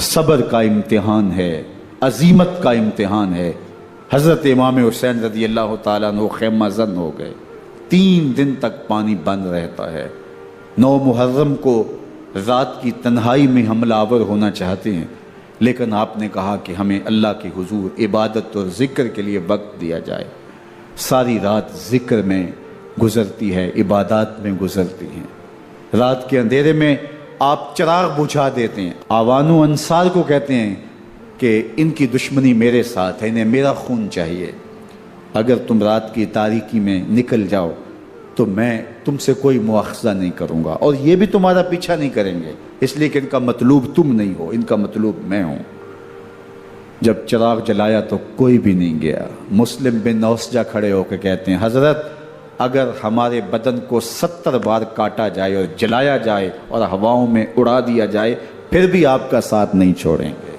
صبر کا امتحان ہے، عزیمت کا امتحان ہے۔ حضرت امام حسین رضی اللہ تعالیٰ عنہ خیمہ زن ہو گئے، 3 دن تک پانی بند رہتا ہے۔ 9 محرم کو رات کی تنہائی میں حملہ آور ہونا چاہتے ہیں، لیکن آپ نے کہا کہ ہمیں اللہ کے حضور عبادت اور ذکر کے لیے وقت دیا جائے۔ ساری رات ذکر میں گزرتی ہے، عبادات میں گزرتی ہیں۔ رات کے اندھیرے میں آپ چراغ بجھا دیتے ہیں۔ آوان و انصار کو کہتے ہیں کہ ان کی دشمنی میرے ساتھ ہے، انہیں میرا خون چاہیے، اگر تم رات کی تاریکی میں نکل جاؤ تو میں تم سے کوئی مواخذہ نہیں کروں گا، اور یہ بھی تمہارا پیچھا نہیں کریں گے، اس لیے کہ ان کا مطلوب تم نہیں ہو، ان کا مطلوب میں ہوں۔ جب چراغ جلایا تو کوئی بھی نہیں گیا۔ مسلم بن نوسجہ کھڑے ہو کے کہتے ہیں، حضرت اگر ہمارے بدن کو 70 بار کاٹا جائے اور جلایا جائے اور ہواؤں میں اڑا دیا جائے پھر بھی آپ کا ساتھ نہیں چھوڑیں گے۔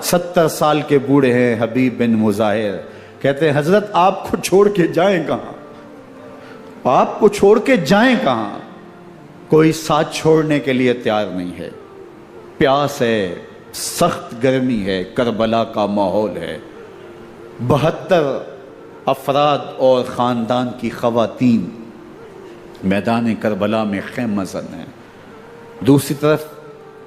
70 سال کے بوڑھے ہیں حبیب بن مظاہر، کہتے ہیں حضرت آپ کو چھوڑ کے جائیں کہاں، آپ کو چھوڑ کے جائیں کہاں؟ کوئی ساتھ چھوڑنے کے لیے تیار نہیں ہے۔ پیاس ہے، سخت گرمی ہے، کربلا کا ماحول ہے، 72 افراد اور خاندان کی خواتین میدان کربلا میں خیمہ زن ہیں۔ دوسری طرف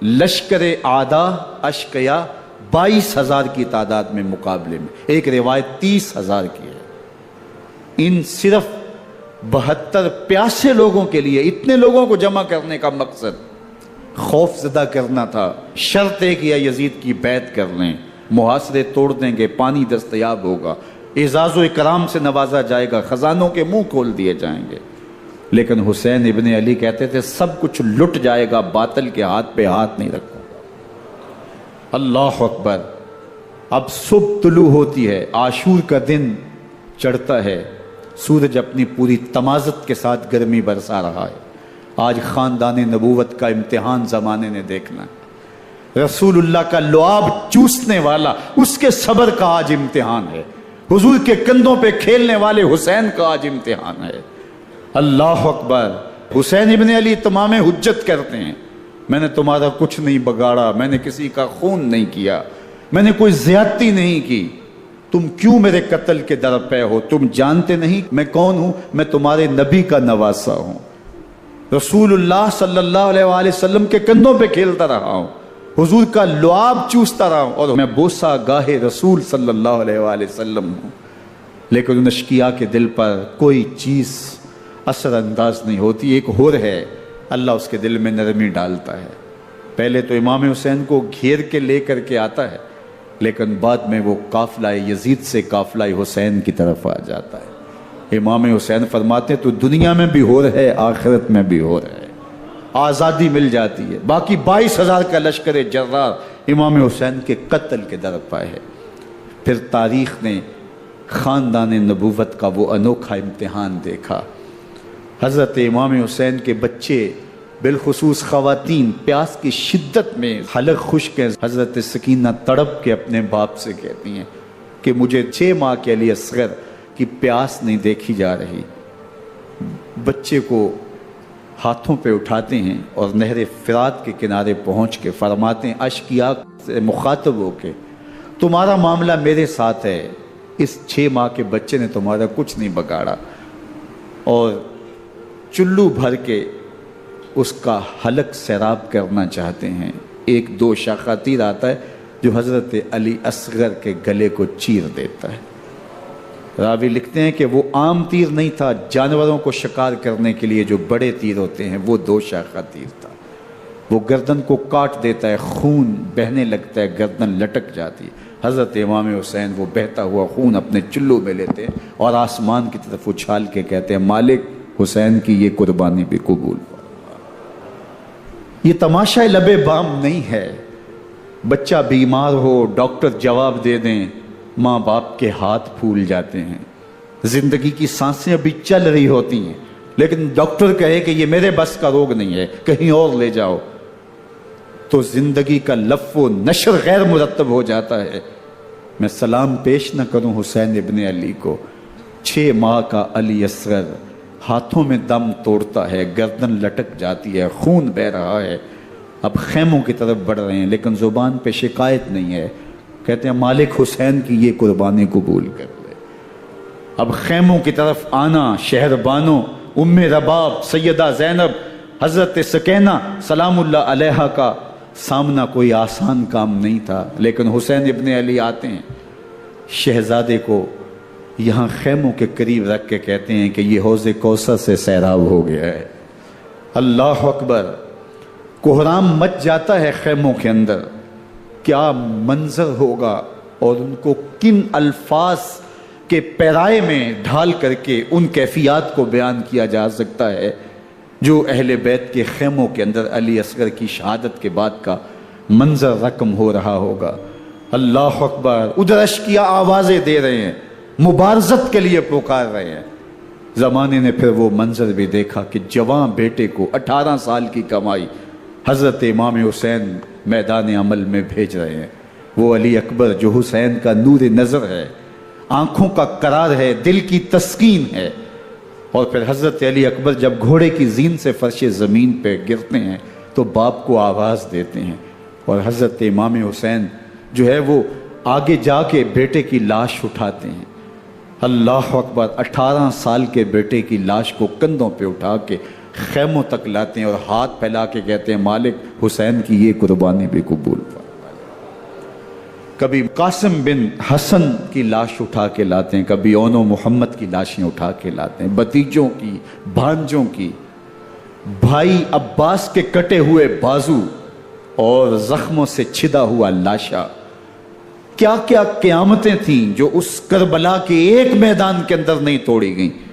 لشکر اعداء اشقیا 22,000 کی تعداد میں مقابلے میں، ایک روایت 30,000 کی ہے۔ ان صرف 72 پیاسے لوگوں کے لیے اتنے لوگوں کو جمع کرنے کا مقصد خوف زدہ کرنا تھا۔ شرط ہے کہ یزید کی بیعت کر لیں، محاصرے توڑ دیں گے، پانی دستیاب ہوگا، اعزاز و اکرام سے نوازا جائے گا، خزانوں کے منہ کھول دیے جائیں گے۔ لیکن حسین ابن علی کہتے تھے سب کچھ لٹ جائے گا، باطل کے ہاتھ پہ ہاتھ نہیں رکھوں گا۔ اللہ اکبر۔ اب صبح طلوع ہوتی ہے، عاشور کا دن چڑھتا ہے، سورج اپنی پوری تمازت کے ساتھ گرمی برسا رہا ہے۔ آج خاندان نبوت کا امتحان زمانے نے دیکھنا ہے۔ رسول اللہ کا لعاب چوسنے والا اس کے صبر کا آج امتحان ہے، حضور کے کندھوں پہ کھیلنے والے حسین کا آج امتحان ہے۔ اللہ اکبر۔ حسین ابن علی تمام حجت کرتے ہیں، میں نے تمہارا کچھ نہیں بگاڑا، میں نے کسی کا خون نہیں کیا، میں نے کوئی زیادتی نہیں کی، تم کیوں میرے قتل کے در پہ ہو؟ تم جانتے نہیں میں کون ہوں؟ میں تمہارے نبی کا نواسا ہوں، رسول اللہ صلی اللہ علیہ وآلہ وسلم کے کندھوں پہ کھیلتا رہا ہوں، حضور کا لعاب چوستا رہا ہوں، اور میں بوسہ گاہ رسول صلی اللہ علیہ وآلہ وسلم ہوں۔ لیکن ان اشقیاء کے دل پر کوئی چیز اثر انداز نہیں ہوتی۔ ایک ہور ہے، اللہ اس کے دل میں نرمی ڈالتا ہے۔ پہلے تو امام حسین کو گھیر کے لے کر کے آتا ہے، لیکن بعد میں وہ قافلہ یزید سے قافلہ حسین کی طرف آ جاتا ہے۔ امام حسین فرماتے تو دنیا میں بھی ہو رہے، آخرت میں بھی ہو رہے، آزادی مل جاتی ہے۔ باقی 22,000 کا لشکر جرار امام حسین کے قتل کے در پہ ہے۔ پھر تاریخ نے خاندان نبوت کا وہ انوکھا امتحان دیکھا۔ حضرت امام حسین کے بچے بالخصوص خواتین پیاس کی شدت میں حلق خشک ہیں۔ حضرت سکینہ تڑپ کے اپنے باپ سے کہتی ہیں کہ مجھے 6 ماہ کے لیے اصغر کی پیاس نہیں دیکھی جا رہی۔ بچے کو ہاتھوں پہ اٹھاتے ہیں اور نہر فرات کے کنارے پہنچ کے فرماتے ہیں اشقیاء سے مخاطب ہو کے، تمہارا معاملہ میرے ساتھ ہے، اس 6 ماہ کے بچے نے تمہارا کچھ نہیں بگاڑا، اور چلو بھر کے اس کا حلق سیراب کرنا چاہتے ہیں۔ ایک 2 شاخہ تیر آتا ہے جو حضرت علی اصغر کے گلے کو چیر دیتا ہے۔ راوی لکھتے ہیں کہ وہ عام تیر نہیں تھا، جانوروں کو شکار کرنے کے لیے جو بڑے تیر ہوتے ہیں وہ 2 شاخہ تیر تھا۔ وہ گردن کو کاٹ دیتا ہے، خون بہنے لگتا ہے، گردن لٹک جاتی ہے۔ حضرت امام حسین وہ بہتا ہوا خون اپنے چلو میں لیتے ہیں اور آسمان کی طرف اچھال کے کہتے ہیں مالک حسین کی یہ قربانی بھی قبول ہو۔ یہ تماشا لبے بام نہیں ہے۔ بچہ بیمار ہو، ڈاکٹر جواب دے دیں، ماں باپ کے ہاتھ پھول جاتے ہیں، زندگی کی سانسیں ابھی چل رہی ہوتی ہیں، لیکن ڈاکٹر کہے کہ یہ میرے بس کا روگ نہیں ہے، کہیں اور لے جاؤ، تو زندگی کا لف و نشر غیر مرتب ہو جاتا ہے۔ میں سلام پیش نہ کروں حسین ابن علی کو، 6 ماہ کا علی اصغر ہاتھوں میں دم توڑتا ہے، گردن لٹک جاتی ہے، خون بہ رہا ہے، اب خیموں کی طرف بڑھ رہے ہیں، لیکن زبان پہ شکایت نہیں ہے، کہتے ہیں مالک حسین کی یہ قربانی قبول کر لے۔ اب خیموں کی طرف آنا، شہر بانو، ام رباب، سیدہ زینب، حضرت سکینہ سلام اللہ علیہا کا سامنا کوئی آسان کام نہیں تھا، لیکن حسین ابن علی آتے ہیں، شہزادے کو یہاں خیموں کے قریب رکھ کے کہتے ہیں کہ یہ حوض کوثر سے سیراب ہو گیا ہے۔ اللہ اکبر، کوہرام مچ جاتا ہے خیموں کے اندر، کیا منظر ہوگا، اور ان کو کن الفاظ کے پیرائے میں ڈھال کر کے ان کیفیات کو بیان کیا جا سکتا ہے جو اہل بیت کے خیموں کے اندر علی اصغر کی شہادت کے بعد کا منظر رقم ہو رہا ہوگا۔ اللہ اکبر، ادھر اشکیا آوازیں دے رہے ہیں، مبارزت کے لیے پکار رہے ہیں۔ زمانے نے پھر وہ منظر بھی دیکھا کہ جوان بیٹے کو 18 سال کی کمائی حضرت امام حسین میدان عمل میں بھیج رہے ہیں۔ وہ علی اکبر جو حسین کا نور نظر ہے، آنکھوں کا قرار ہے، دل کی تسکین ہے۔ اور پھر حضرت علی اکبر جب گھوڑے کی زین سے فرش زمین پہ گرتے ہیں تو باپ کو آواز دیتے ہیں، اور حضرت امام حسین جو ہے وہ آگے جا کے بیٹے کی لاش اٹھاتے ہیں۔ اللہ اکبر، 18 سال کے بیٹے کی لاش کو کندھوں پہ اٹھا کے خیموں تک لاتے ہیں اور ہاتھ پھیلا کے کہتے ہیں مالک حسین کی یہ قربانی بھی قبول فرما۔ کبھی قاسم بن حسن کی لاش اٹھا کے لاتے ہیں، کبھی اون و محمد کی لاشیں اٹھا کے لاتے ہیں، بتیجوں کی، بھانجوں کی، بھائی عباس کے کٹے ہوئے بازو اور زخموں سے چھدا ہوا لاشا۔ کیا کیا قیامتیں تھیں جو اس کربلا کے ایک میدان کے اندر نہیں توڑی گئیں۔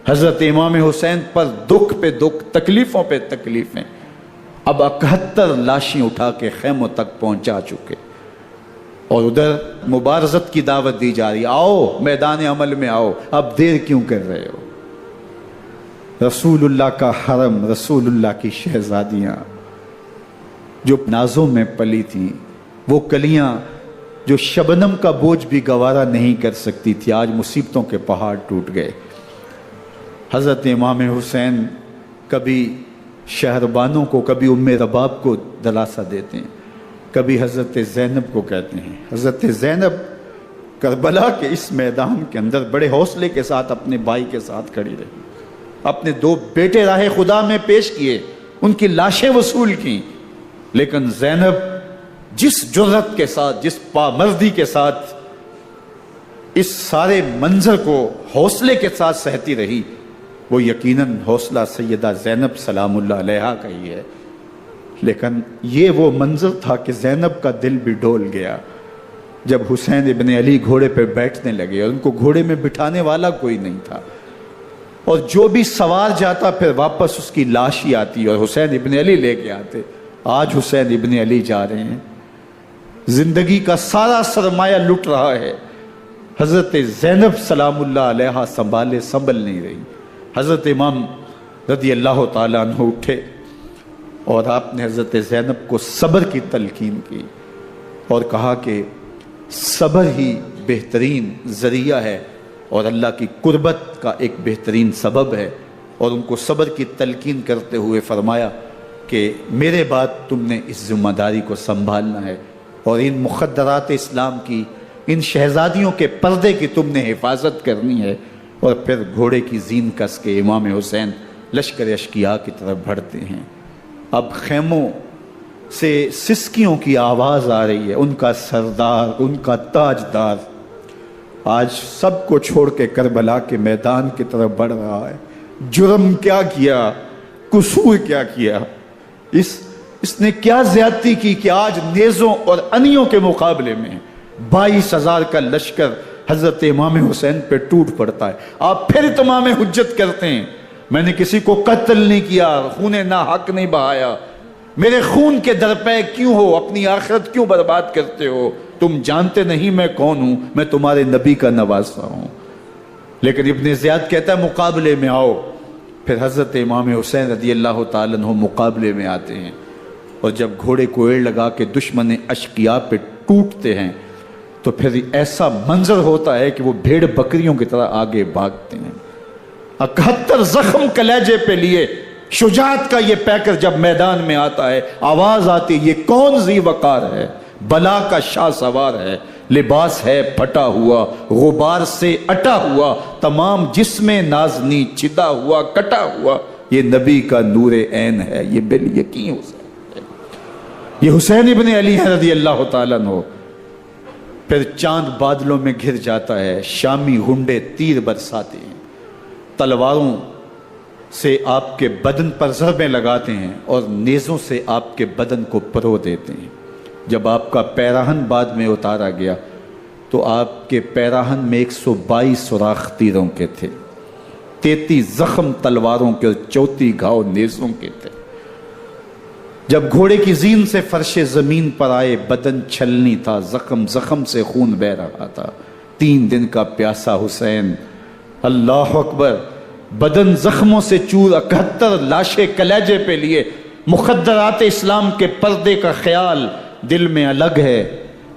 حضرت امام حسین پر دکھ پہ دکھ، تکلیفوں پہ تکلیفیں۔ اب 71 لاشیں اٹھا کے خیموں تک پہنچا چکے، اور ادھر مبارزت کی دعوت دی جا رہی، آؤ میدان عمل میں آؤ، اب دیر کیوں کر رہے ہو۔ رسول اللہ کا حرم، رسول اللہ کی شہزادیاں جو نازوں میں پلی تھیں، وہ کلیاں جو شبنم کا بوجھ بھی گوارا نہیں کر سکتی تھی، آج مصیبتوں کے پہاڑ ٹوٹ گئے۔ حضرت امام حسین کبھی شہربانوں کو، کبھی ام رباب کو دلاسا دیتے ہیں، کبھی حضرت زینب کو کہتے ہیں۔ حضرت زینب کربلا کے اس میدان کے اندر بڑے حوصلے کے ساتھ اپنے بھائی کے ساتھ کھڑی رہی، اپنے 2 بیٹے راہ خدا میں پیش کیے، ان کی لاشیں وصول کی، لیکن زینب جس جرأت کے ساتھ، جس پامردی کے ساتھ اس سارے منظر کو حوصلے کے ساتھ سہتی رہی، وہ یقیناً حوصلہ سیدہ زینب سلام اللہ علیہا کا ہی ہے۔ لیکن یہ وہ منظر تھا کہ زینب کا دل بھی ڈول گیا جب حسین ابن علی گھوڑے پہ بیٹھنے لگے، اور ان کو گھوڑے میں بٹھانے والا کوئی نہیں تھا، اور جو بھی سوار جاتا پھر واپس اس کی لاش ہی آتی اور حسین ابن علی لے کے آتے۔ آج حسین ابن علی جا رہے ہیں، زندگی کا سارا سرمایہ لٹ رہا ہے، حضرت زینب سلام اللہ علیہا سنبھل نہیں رہی۔ حضرت امام رضی اللہ تعالیٰ عنہ اٹھے اور آپ نے حضرت زینب کو صبر کی تلقین کی اور کہا کہ صبر ہی بہترین ذریعہ ہے اور اللہ کی قربت کا ایک بہترین سبب ہے، اور ان کو صبر کی تلقین کرتے ہوئے فرمایا کہ میرے بعد تم نے اس ذمہ داری کو سنبھالنا ہے، اور ان مخدرات اسلام کی، ان شہزادیوں کے پردے کی تم نے حفاظت کرنی ہے۔ اور پھر گھوڑے کی زین کس کے امام حسین لشکر اشکیا کی طرف بڑھتے ہیں۔ اب خیموں سے سسکیوں کی آواز آ رہی ہے، ان کا سردار، ان کا تاجدار آج سب کو چھوڑ کے کربلا کے میدان کی طرف بڑھ رہا ہے۔ جرم کیا کیا، قصور کیا کیا، اس نے کیا زیادتی کی کہ آج نیزوں اور انیوں کے مقابلے میں 22,000 کا لشکر حضرت امام حسین پہ ٹوٹ پڑتا ہے۔ آپ پھر اتمام حجت کرتے ہیں، میں نے کسی کو قتل نہیں کیا، خون ناحق نہیں بہایا، میرے خون کے درپے کیوں ہو، اپنی آخرت کیوں برباد کرتے ہو، تم جانتے نہیں میں کون ہوں، میں تمہارے نبی کا نواسا ہوں۔ لیکن ابن زیاد کہتا ہے مقابلے میں آؤ۔ پھر حضرت امام حسین رضی اللہ تعالیٰ عنہ مقابلے میں آتے ہیں، اور جب گھوڑے کو ایڑ لگا کے دشمن اشقیاء پہ ٹوٹتے ہیں تو پھر ایسا منظر ہوتا ہے کہ وہ بھیڑ بکریوں کی طرح آگے بھاگتے ہیں۔ 71 زخم کلیجے پہ لیے شجاعت کا یہ پیکر جب میدان میں آتا ہے، آواز آتی ہے یہ کون ذی وقار ہے، بلا کا شاہ سوار ہے، لباس ہے پھٹا ہوا غبار سے اٹا ہوا، تمام جسم نازنی چدا ہوا کٹا ہوا، یہ نبی کا نور عین ہے، یہ بالیقین حسین ہے، یہ حسین ابن علی ہے رضی اللہ تعالیٰ عنہ۔ پھر چاند بادلوں میں گھر جاتا ہے، شامی غنڈے تیر برساتے ہیں، تلواروں سے آپ کے بدن پر ضربیں لگاتے ہیں اور نیزوں سے آپ کے بدن کو پرو دیتے ہیں۔ جب آپ کا پیراہن بعد میں اتارا گیا تو آپ کے پیراہن میں 122 سوراخ تیروں کے تھے، 33 زخم تلواروں کے اور 34 گھاؤ نیزوں کے تھے۔ جب گھوڑے کی زین سے فرش زمین پر آئے، بدن چھلنی تھا، زخم زخم سے خون بہ رہا تھا، 3 دن کا پیاسا حسین، اللہ اکبر، بدن زخموں سے چور، 71 لاشیں کلیجے پہ لیے، مخدرات اسلام کے پردے کا خیال دل میں الگ ہے،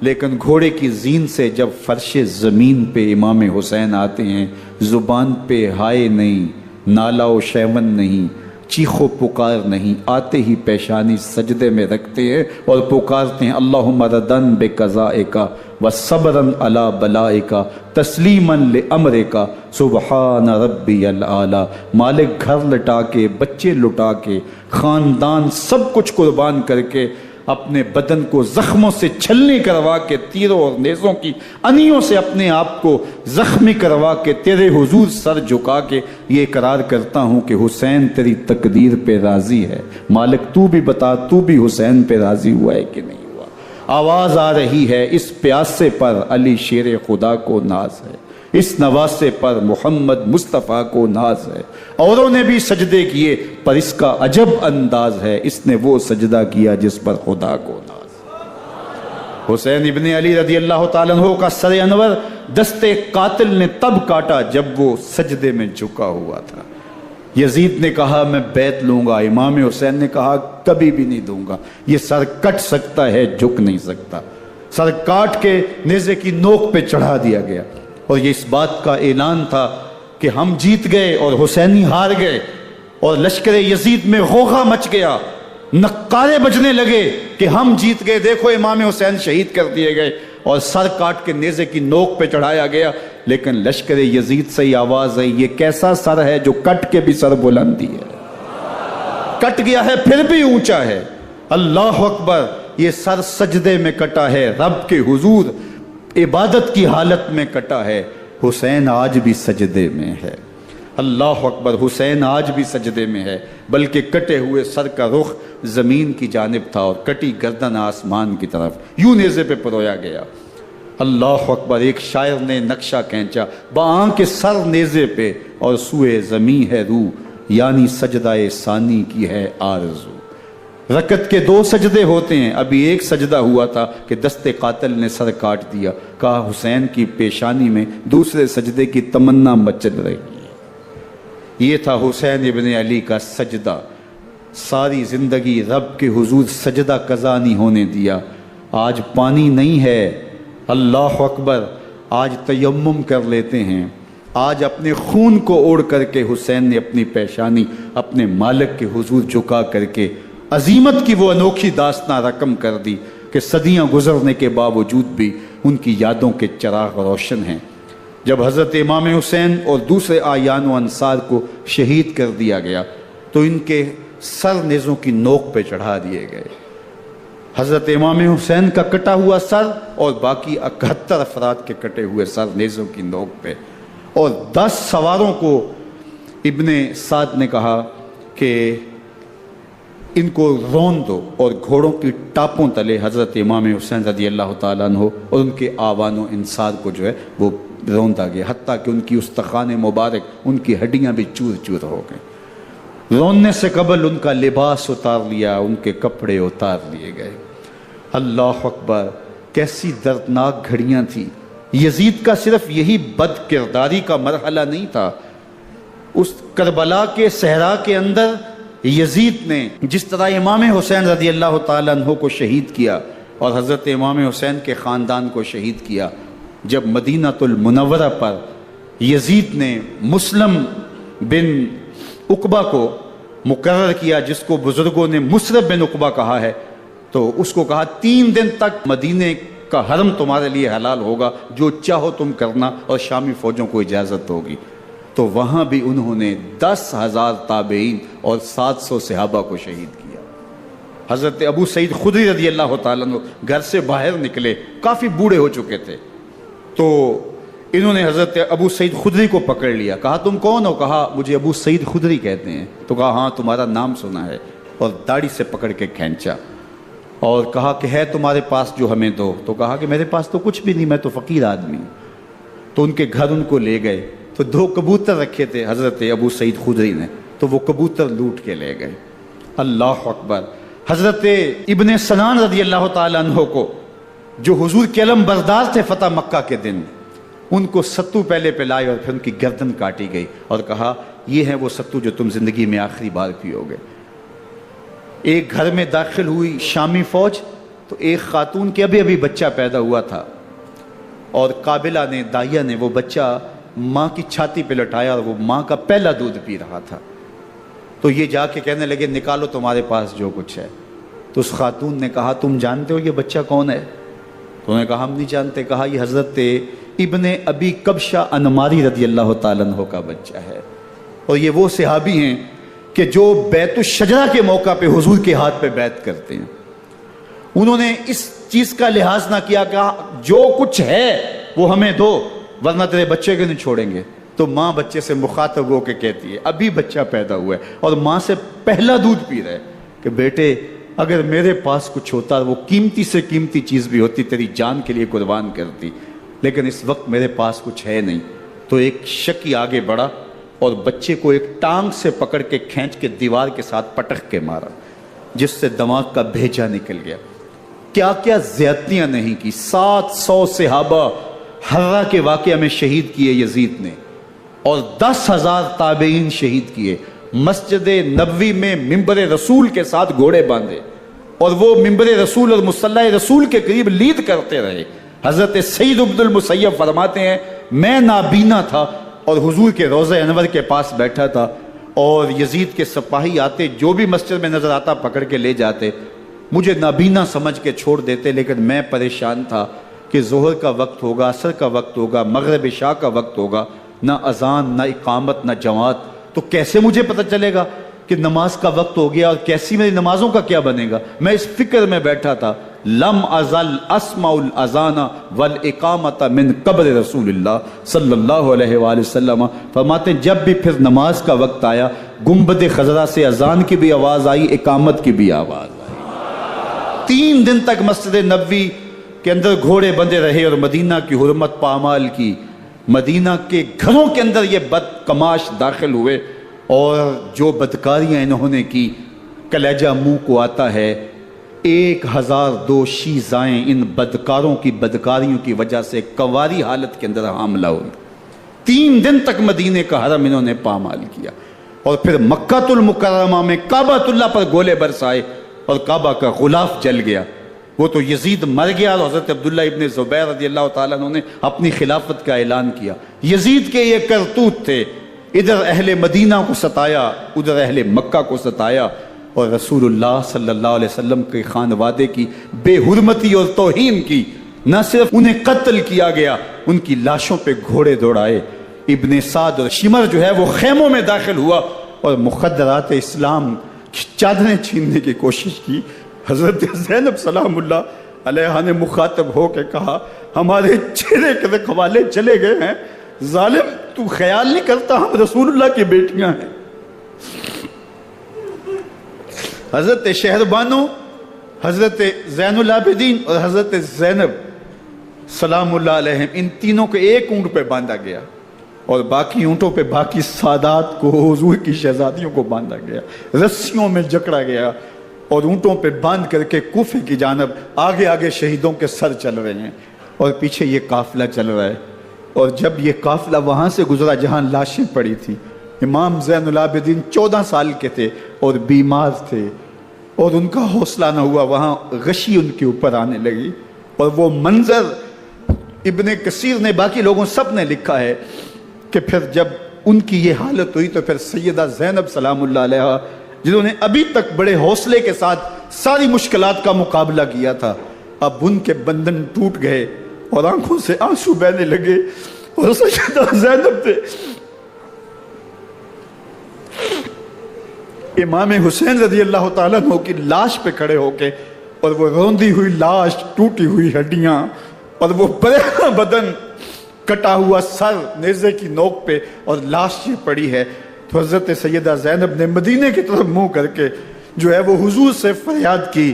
لیکن گھوڑے کی زین سے جب فرش زمین پہ امام حسین آتے ہیں، زبان پہ ہائے نہیں، نالا و شیون نہیں، چیخ و پکار نہیں، آتے ہی پیشانی سجدے میں رکھتے ہیں اور پکارتے ہیں اللہم ردن بقضائک وصبرن علی بلائک تسلیما لامرک سبحان ربی العالی۔ مالک گھر لٹا کے، بچے لٹا کے، خاندان سب کچھ قربان کر کے، اپنے بدن کو زخموں سے چھلنی کروا کے، تیروں اور نیزوں کی انیوں سے اپنے آپ کو زخمی کروا کے، تیرے حضور سر جھکا کے یہ اقرار کرتا ہوں کہ حسین تیری تقدیر پہ راضی ہے، مالک تو بھی بتا، تو بھی حسین پہ راضی ہوا ہے کہ نہیں ہوا۔ آواز آ رہی ہے اس پیاسے پر علی شیر خدا کو ناز ہے، اس نواسے پر محمد مصطفیٰ کو ناز ہے، اوروں نے بھی سجدے کیے پر اس کا عجب انداز ہے، اس نے وہ سجدہ کیا جس پر خدا کو ناز ہے۔ حسین ابن علی رضی اللہ تعالیٰ عنہ کا سر انور دستے قاتل نے تب کاٹا جب وہ سجدے میں جھکا ہوا تھا۔ یزید نے کہا میں بیعت لوں گا، امام حسین نے کہا کبھی بھی نہیں دوں گا، یہ سر کٹ سکتا ہے جھک نہیں سکتا۔ سر کاٹ کے نیزے کی نوک پہ چڑھا دیا گیا اور یہ اس بات کا اعلان تھا کہ ہم جیت گئے اور حسینی ہار گئے، اور لشکر یزید میں غوغا مچ گیا، نقارے بجنے لگے کہ ہم جیت گئے، دیکھو امام حسین شہید کر دیے گئے، اور سر کاٹ کے نیزے کی نوک پہ چڑھایا گیا۔ لیکن لشکر یزید سے ہی آواز آئی یہ کیسا سر ہے جو کٹ کے بھی سر بلندی ہے، کٹ گیا ہے پھر بھی اونچا ہے، اللہ اکبر، یہ سر سجدے میں کٹا ہے، رب کے حضور عبادت کی حالت میں کٹا ہے۔ حسین آج بھی سجدے میں ہے، اللہ اکبر، حسین آج بھی سجدے میں ہے، بلکہ کٹے ہوئے سر کا رخ زمین کی جانب تھا اور کٹی گردن آسمان کی طرف، یوں نیزے پہ پرویا گیا۔ اللہ اکبر، ایک شاعر نے نقشہ کھینچا، بآنکھ سر نیزے پہ اور سوئے زمیں ہے روح، یعنی سجدہ ثانی کی ہے آرزو۔ رکعت کے 2 سجدے ہوتے ہیں، ابھی ایک سجدہ ہوا تھا کہ دست قاتل نے سر کاٹ دیا، کہا حسین کی پیشانی میں دوسرے سجدے کی تمنا مچل رہی ہے۔ یہ تھا حسین ابن علی کا سجدہ، ساری زندگی رب کے حضور سجدہ قضا نہیں ہونے دیا۔ آج پانی نہیں ہے، اللہ اکبر، آج تیمم کر لیتے ہیں، آج اپنے خون کو اوڑ کر کے حسین نے اپنی پیشانی اپنے مالک کے حضور جھکا کر کے عظیمت کی وہ انوکھی داستان رقم کر دی کہ صدیاں گزرنے کے باوجود بھی ان کی یادوں کے چراغ روشن ہیں۔ جب حضرت امام حسین اور دوسرے آیان و انصار کو شہید کر دیا گیا تو ان کے سر نیزوں کی نوک پہ چڑھا دیے گئے، حضرت امام حسین کا کٹا ہوا سر اور باقی 71 افراد کے کٹے ہوئے سر نیزوں کی نوک پہ، اور 10 سواروں کو ابن سعد نے کہا کہ ان کو رون دو، اور گھوڑوں کی ٹاپوں تلے حضرت امام حسین رضی اللہ تعالیٰ عنہ اور ان کے آوان و انصار کو جو ہے وہ روندا گیا، حتیٰ کہ ان کی استخوان مبارک، ان کی ہڈیاں بھی چور چور ہو گئیں۔ روننے سے قبل ان کا لباس اتار لیا، ان کے کپڑے اتار لیے گئے۔ اللہ اکبر، کیسی دردناک گھڑیاں تھیں۔ یزید کا صرف یہی بد کرداری کا مرحلہ نہیں تھا، اس کربلا کے صحرا کے اندر یزید نے جس طرح امام حسین رضی اللہ تعالیٰ عنہ کو شہید کیا اور حضرت امام حسین کے خاندان کو شہید کیا، جب مدینہ المنورہ پر یزید نے مسلم بن عقبہ کو مقرر کیا جس کو بزرگوں نے مصرف بن عقبہ کہا ہے، تو اس کو کہا 3 دن تک مدینے کا حرم تمہارے لیے حلال ہوگا، جو چاہو تم کرنا، اور شامی فوجوں کو اجازت ہوگی۔ تو وہاں بھی انہوں نے 10,000 تابعین اور 700 صحابہ کو شہید کیا۔ حضرت ابو سعید خدری رضی اللہ تعالیٰ عنہ گھر سے باہر نکلے، کافی بوڑھے ہو چکے تھے، تو انہوں نے حضرت ابو سعید خدری کو پکڑ لیا، کہا تم کون ہو؟ کہا مجھے ابو سعید خدری کہتے ہیں۔ تو کہا ہاں تمہارا نام سنا ہے، اور داڑھی سے پکڑ کے کھینچا اور کہا کہ ہے تمہارے پاس جو ہمیں دو؟ تو کہا کہ میرے پاس تو کچھ بھی نہیں، میں تو فقیر آدمی ہوں۔ تو ان کے گھر ان کو لے گئے، تو 2 کبوتر رکھے تھے حضرت ابو سعید خدری نے، تو وہ کبوتر لوٹ کے لے گئے۔ اللہ اکبر۔ حضرت ابن سنان رضی اللہ تعالیٰ عنہ کو، جو حضور کے علم بردار تھے فتح مکہ کے دن، ان کو ستو پہلے پلائے اور پھر ان کی گردن کاٹی گئی اور کہا یہ ہے وہ ستو جو تم زندگی میں آخری بار پیو گے۔ ایک گھر میں داخل ہوئی شامی فوج، تو ایک خاتون کے ابھی بچہ پیدا ہوا تھا، اور قابلہ نے، دائیا نے وہ بچہ ماں کی چھاتی پہ لٹایا، اور وہ ماں کا پہلا دودھ پی رہا تھا۔ تو یہ جا کے کہنے لگے نکالو تمہارے پاس جو کچھ ہے۔ تو اس خاتون نے کہا تم جانتے ہو یہ بچہ کون ہے؟ تو انہوں نے کہا ہم نہیں جانتے۔ کہا یہ حضرت ابن ابی کبشہ انماری رضی اللہ تعالیٰ عنہ کا بچہ ہے، اور یہ وہ صحابی ہیں کہ جو بیت الشجرہ کے موقع پہ حضور کے ہاتھ پہ بیعت کرتے ہیں۔ انہوں نے اس چیز کا لحاظ نہ کیا کہ جو کچھ ہے وہ ہمیں دو ورنہ تیرے بچے کو نہیں چھوڑیں گے۔ تو ماں بچے سے مخاطب ہو کے کہتی ہے، ابھی بچہ پیدا ہوا ہے اور ماں سے پہلا دودھ پی رہے، کہ بیٹے اگر میرے پاس کچھ ہوتا، وہ قیمتی سے قیمتی چیز بھی ہوتی، تیری جان کے لیے قربان کرتی، لیکن اس وقت میرے پاس کچھ ہے نہیں۔ تو ایک شکی آگے بڑھا اور بچے کو ایک ٹانگ سے پکڑ کے کھینچ کے دیوار کے ساتھ پٹک کے مارا، جس سے دماغ کا بھیجا نکل گیا۔ کیا کیا زیادتیاں نہیں کی۔ 700 صحابہ حرہ کے واقعہ میں شہید کیے یزید نے، اور 10,000 تابعین شہید کیے۔ مسجد نبوی میں ممبر رسول کے ساتھ گھوڑے باندھے، اور وہ ممبر رسول اور مصلی رسول کے قریب لید کرتے رہے۔ حضرت سید عبد المسیب فرماتے ہیں میں نابینا تھا اور حضور کے روضہ انور کے پاس بیٹھا تھا، اور یزید کے سپاہی آتے، جو بھی مسجد میں نظر آتا پکڑ کے لے جاتے، مجھے نابینا سمجھ کے چھوڑ دیتے، لیکن میں پریشان تھا کہ ظہر کا وقت ہوگا، عصر کا وقت ہوگا، مغرب عشاء کا وقت ہوگا، نہ اذان نہ اقامت نہ جماعت، تو کیسے مجھے پتہ چلے گا کہ نماز کا وقت ہو گیا، اور کیسی میری نمازوں کا کیا بنے گا؟ میں اس فکر میں بیٹھا تھا۔ لم ازل اسمع الاذان والاقامت من قبر رسول اللہ صلی اللہ علیہ وآلہ وسلم۔ فرماتے ہیں جب بھی پھر نماز کا وقت آیا، گنبد خضرا سے اذان کی بھی آواز آئی، اقامت کی بھی آواز آئی۔ 3 دن تک مسجد نبوی کے اندر گھوڑے بندے رہے، اور مدینہ کی حرمت پامال کی۔ مدینہ کے گھروں کے اندر یہ بدکماش داخل ہوئے، اور جو بدکاریاں انہوں نے کی، کلیجہ منہ کو آتا ہے۔ 1002 شیزائیں ان بدکاروں کی بدکاریوں کی وجہ سے کنواری حالت کے اندر حاملہ ہوئی۔ 3 دن تک مدینے کا حرم انہوں نے پامال کیا، اور پھر مکہ المکرمہ میں کعبۃ اللہ پر گولے برسائے، اور کعبہ کا غلاف جل گیا۔ وہ تو یزید مر گیا، اور حضرت عبداللہ ابن زبیر رضی اللہ تعالیٰ عنہ نے اپنی خلافت کا اعلان کیا۔ یزید کے یہ کرتوت تھے، ادھر اہل مدینہ کو ستایا، ادھر اہل مکہ کو ستایا، اور رسول اللہ صلی اللہ علیہ وسلم کے خانوادے کی بے حرمتی اور توہین کی۔ نہ صرف انہیں قتل کیا گیا، ان کی لاشوں پہ گھوڑے دوڑائے۔ ابن سعد اور شمر جو ہے وہ خیموں میں داخل ہوا، اور مخدرات اسلام کی چادریں چھیننے کی کوشش کی۔ حضرت زینب سلام اللہ علیہ نے مخاطب ہو کے کہا ہمارے چہرے کے رکھوالے چلے گئے ہیں، ظالم تو خیال نہیں کرتا ہم رسول اللہ کی بیٹیاں ہیں۔ حضرت شہربانو، حضرت زین العابدین اور حضرت زینب سلام اللہ علیہم، ان تینوں کو ایک اونٹ پہ باندھا گیا، اور باقی اونٹوں پہ باقی سادات کو، حضور کی شہزادیوں کو باندھا گیا، رسیوں میں جکڑا گیا، اور اونٹوں پہ باندھ کر کے کوفے کی جانب آگے آگے شہیدوں کے سر چل رہے ہیں، اور پیچھے یہ قافلہ چل رہا ہے۔ اور جب یہ قافلہ وہاں سے گزرا جہاں لاشیں پڑی تھی، امام زین العابدین 14 سال کے تھے اور بیمار تھے، اور ان کا حوصلہ نہ ہوا، وہاں غشی ان کے اوپر آنے لگی، اور وہ منظر ابن کثیر نے، باقی لوگوں سب نے لکھا ہے کہ پھر جب ان کی یہ حالت ہوئی تو پھر سیدہ زینب سلام اللہ علیہ جنہوں نے ابھی تک بڑے حوصلے کے ساتھ ساری مشکلات کا مقابلہ کیا تھا، اب ان کے بندھن ٹوٹ گئے اور آنکھوں سے آنسو بہنے لگے، اور سیدہ زینب نے امام حسین رضی اللہ تعالیٰ عنہ کی لاش پہ کھڑے ہو کے، اور وہ روندی ہوئی لاش، ٹوٹی ہوئی ہڈیاں، اور وہ بریحاں بدن، کٹا ہوا سر نیزے کی نوک پہ، اور لاش یہ پڑی ہے، تو حضرت سیدہ زینب نے مدینے کی طرف منہ کر کے جو ہے وہ حضور سے فریاد کی،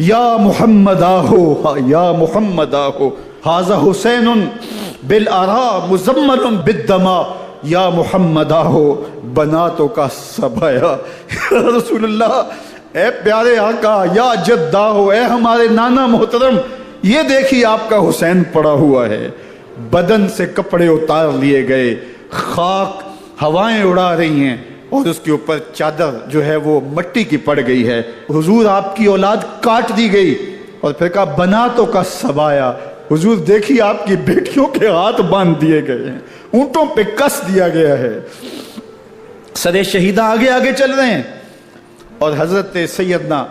یا محمد آہو، یا محمد آہو، ھذا حسین بالآراء مزمل بالدماء، یا محمد آہو بناتوں کا سبایا۔ یا رسول اللہ، اے پیارے آقا، یا جد آہو، اے ہمارے نانا محترم، یہ دیکھیے آپ کا حسین پڑا ہوا ہے، بدن سے کپڑے اتار لیے گئے، خاک ہوائیں اڑا رہی ہیں، اور اس کے اوپر چادر جو ہے وہ مٹی کی پڑ گئی ہے، حضور آپ کی اولاد کاٹ دی گئی، اور پھر کہا بناتوں کا سبایا، حضور دیکھیے آپ کی بیٹیوں کے ہاتھ باندھ دیے گئے ہیں، اونٹوں پہ کس دیا گیا ہے، سر شہیدہ آگے آگے چل رہے ہیں، اور حضرت سیدنا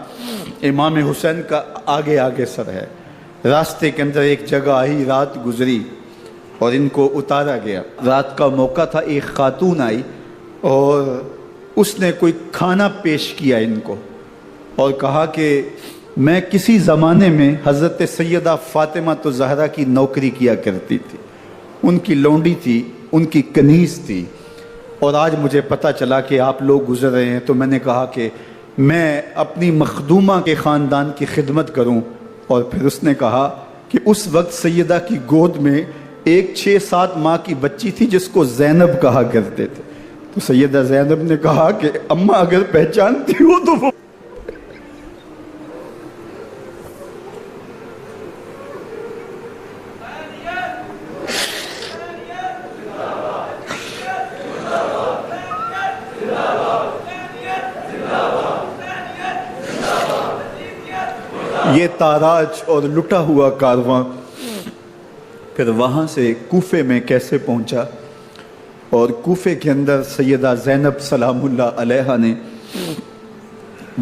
امام حسین کا آگے آگے سر ہے۔ راستے کے اندر ایک جگہ آئی، رات گزری اور ان کو اتارا گیا۔ رات کا موقع تھا، ایک خاتون آئی اور اس نے کوئی کھانا پیش کیا ان کو، اور کہا کہ میں کسی زمانے میں حضرت سیدہ فاطمہ الزہرا کی نوکری کیا کرتی تھی، ان کی لونڈی تھی، ان کی کنیز تھی، اور آج مجھے پتہ چلا کہ آپ لوگ گزر رہے ہیں، تو میں نے کہا کہ میں اپنی مخدومہ کے خاندان کی خدمت کروں۔ اور پھر اس نے کہا کہ اس وقت سیدہ کی گود میں ایک 6-7 ماہ کی بچی تھی جس کو زینب کہا کرتے تھے، تو سیدہ زینب نے کہا کہ اماں اگر پہچانتی ہو تو وہ یہ تاراج اور لٹا ہوا کارواں پھر وہاں سے کوفے میں کیسے پہنچا، اور کوفے کے اندر سیدہ زینب سلام اللہ علیہا نے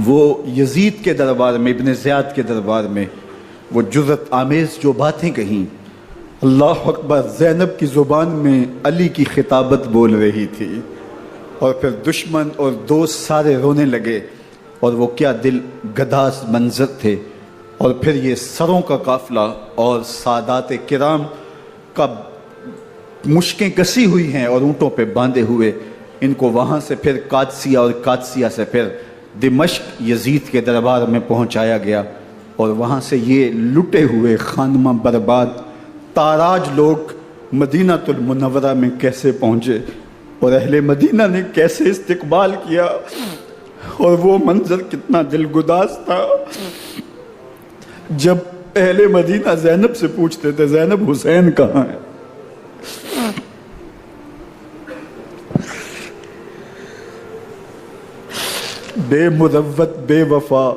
وہ یزید کے دربار میں، ابن زیاد کے دربار میں وہ جرأت آمیز جو باتیں کہیں، اللہ اکبر، زینب کی زبان میں علی کی خطابت بول رہی تھی، اور پھر دشمن اور دوست سارے رونے لگے، اور وہ کیا دل گداز منظر تھے، اور پھر یہ سروں کا قافلہ اور سادات کرام کا مشکیں کسی ہوئی ہیں اور اونٹوں پہ باندھے ہوئے، ان کو وہاں سے پھر قادسیہ، اور قادسیہ سے پھر دمشق یزید کے دربار میں پہنچایا گیا، اور وہاں سے یہ لٹے ہوئے خانمہ برباد تاراج لوگ مدینہ المنورہ میں کیسے پہنچے، اور اہل مدینہ نے کیسے استقبال کیا، اور وہ منظر کتنا دلگداز تھا جب اہل مدینہ زینب سے پوچھتے تھے زینب حسین کہاں ہے؟ بے مروت بے وفا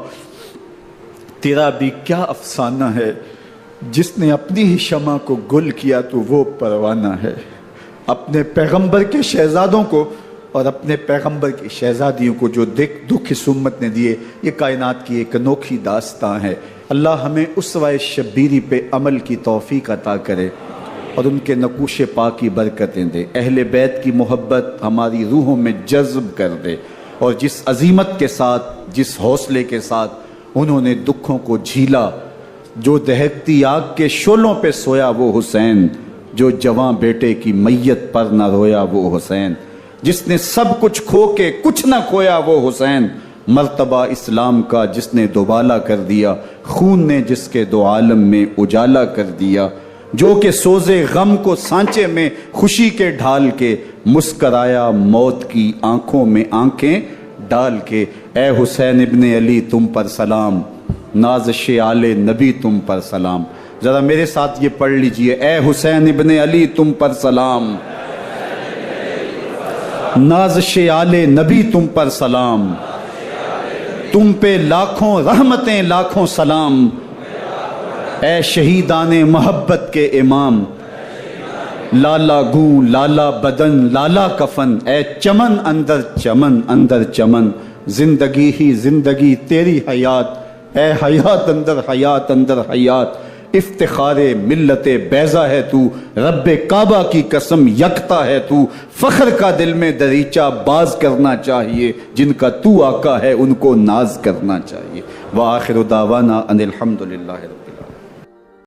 تیرا بھی کیا افسانہ ہے، جس نے اپنی ہی شمع کو گل کیا تو وہ پروانہ ہے۔ اپنے پیغمبر کے شہزادوں کو اور اپنے پیغمبر کی شہزادیوں کو جو دکھ اس امت نے دیے، یہ کائنات کی ایک انوکھی داستان ہے۔ اللہ ہمیں اسوہ شبیری پہ عمل کی توفیق عطا کرے اور ان کے نقوش پاک کی برکتیں دے، اہل بیت کی محبت ہماری روحوں میں جذب کر دے، اور جس عظیمت کے ساتھ، جس حوصلے کے ساتھ انہوں نے دکھوں کو جھیلا، جو دہکتی آگ کے شعلوں پہ سویا وہ حسین، جو جواں بیٹے کی میت پر نہ رویا وہ حسین، جس نے سب کچھ کھو کے کچھ نہ کھویا وہ حسین، مرتبہ اسلام کا جس نے دوبالا کر دیا، خون نے جس کے دو عالم میں اجالا کر دیا، جو کہ سوزے غم کو سانچے میں خوشی کے ڈھال کے مسکرایا موت کی آنکھوں میں آنکھیں ڈال کے۔ اے حسین ابن علی تم پر سلام، نازش آل نبی تم پر سلام۔ ذرا میرے ساتھ یہ پڑھ لیجئے، اے حسین ابن علی تم پر سلام، نازش آل نبی تم پر سلام، تم پہ لاکھوں رحمتیں لاکھوں سلام، اے شہیدان محبت کے امام، لالا گوں لالا بدن لالا کفن، اے چمن اندر چمن اندر چمن، زندگی ہی زندگی تیری حیات، اے حیات اندر حیات اندر حیات، افتخار ملت بیضا ہے تو، رب کعبہ کی قسم یکتا ہے تو، فخر کا دل میں دریچہ باز کرنا چاہیے، جن کا تو آقا ہے ان کو ناز کرنا چاہیے۔ وآخر دعوانا ان الحمدللہ رب